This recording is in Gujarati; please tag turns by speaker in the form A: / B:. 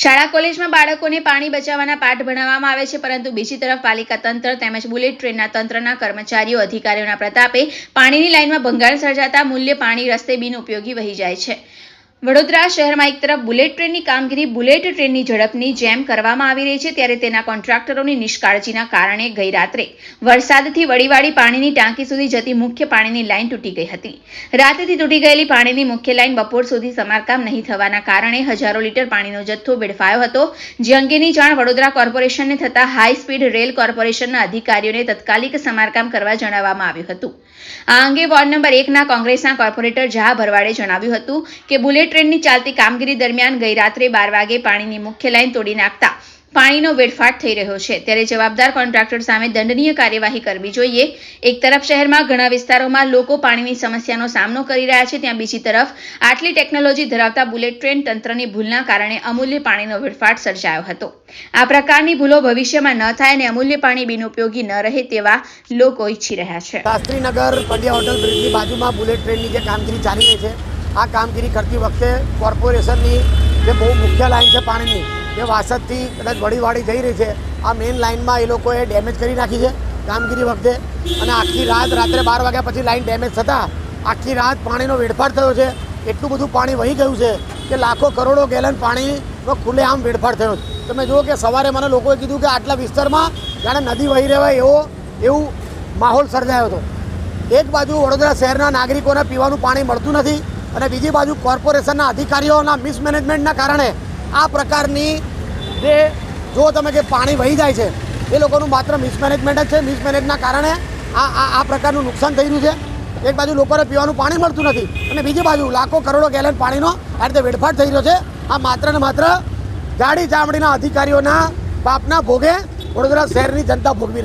A: શાળા કોલેજમાં બાળકોને પાણી બચાવવાના પાઠ ભણાવવામાં આવે છે, પરંતુ બીજી તરફ પાલિકા તંત્ર તેમજ બુલેટ ટ્રેનના તંત્રના કર્મચારીઓ અધિકારીઓના પ્રતાપે પાણીની લાઇનમાં ભંગાણ સર્જાતા મૂલ્ય પાણી રસ્તે બિનઉપયોગી વહી જાય છે। વડોદરા શહેરમાં એક તરફ બુલેટ ટ્રેનની કામગીરી બુલેટ ટ્રેનની ઝડપની જેમ કરવામાં આવી રહી છે, ત્યારે તેના કોન્ટ્રાક્ટરોની નિષ્કાળજીના કારણે ગઈ રાત્રે વરસાદથી વડીવાળી પાણીની ટાંકી સુધી જતી મુખ્ય પાણીની લાઇન તૂટી ગઈ હતી। રાતેથી તૂટી ગયેલી પાણીની મુખ્ય લાઇન બપોર સુધી સમારકામ નહીં થવાના કારણે હજારો લીટર પાણીનો જથ્થો વેડફાયો હતો, જે અંગેની જાણ વડોદરા કોર્પોરેશનને થતા હાઈ સ્પીડ રેલ કોર્પોરેશનના અધિકારીઓને તાત્કાલિક સમારકામ કરવા જણાવવામાં આવ્યું હતું। આ અંગે વોર્ડ નંબર 1ના કોંગ્રેસના કોર્પોરેટર જહા ભરવાડે જણાવ્યું હતું કે બુલેટ ટ્રેનની ચાલતી કામગીરી દરમિયાન ગઈ રાત્રે 12 વાગે પાણીની મુખ્ય લાઇન તોડી નાખતા પાણીનો વેડફાટ થઈ રહ્યો છે, ત્યારે જવાબદાર કોન્ટ્રાક્ટર સામે દંડનીય કાર્યવાહી કરવી જોઈએ। એક તરફ શહેરમાં ઘણા વિસ્તારોમાં લોકો પાણીની સમસ્યાનો સામનો કરી રહ્યા છે, ત્યાં બીજી તરફ આટલી ટેકનોલોજી ધરાવતા બુલેટ ટ્રેન તંત્રની ભૂલના કારણે અમૂલ્ય પાણીનો વેડફાટ સર્જાયો હતો। આ પ્રકારની ભૂલો ભવિષ્યમાં ન થાય અને અમૂલ્ય પાણી બિનઉપયોગી ન રહે તેવા લોકો ઈચ્છી રહ્યા છે।
B: શાસ્ત્રીનગર પંડ્યા હોટલ બ્રિજની બાજુમાં બુલેટ ટ્રેનની જે કામગીરી ચાલી રહી છે, આ કામગીરી કરતી વખતે કોર્પોરેશનની જે બહુ મુખ્ય લાઇન છે પાણીની, જે વાસદથી કદાચ વડીવાળી જઈ રહી છે, આ મેઇન લાઇનમાં એ લોકોએ ડેમેજ કરી નાખી છે કામગીરી વખતે, અને આખી રાત રાત્રે 12 વાગ્યા પછી લાઇન ડેમેજ થતાં આખી રાત પાણીનો વેડફાટ થયો છે। એટલું બધું પાણી વહી ગયું છે કે લાખો કરોડો ગેલન પાણીનો ખુલ્લેઆમ વેડફાટ થયો છે। તમે જુઓ કે સવારે મને લોકોએ કીધું કે આટલા વિસ્તારમાં જાણે નદી વહી રહેવાય એવું માહોલ સર્જાયો હતો। એક બાજુ વડોદરા શહેરના નાગરિકોને પીવાનું પાણી મળતું નથી, અને બીજી બાજુ કોર્પોરેશનના અધિકારીઓના મિસમેનેજમેન્ટના કારણે આ પ્રકારની જે જો તમે કે પાણી વહી જાય છે, એ લોકોનું માત્ર મિસમેનેજમેન્ટ જ છે। મિસમેનેજના કારણે આ પ્રકારનું નુકસાન થઈ રહ્યું છે। એક બાજુ લોકોને પીવાનું પાણી મળતું નથી, અને બીજી બાજુ લાખો કરોડો ગેલન પાણીનો આ રીતે વેડફાટ થઈ રહ્યો છે। આ માત્ર ને માત્ર જાડી ચામડીના અધિકારીઓના પાપના ભોગે વડોદરા શહેરની જનતા ભોગવી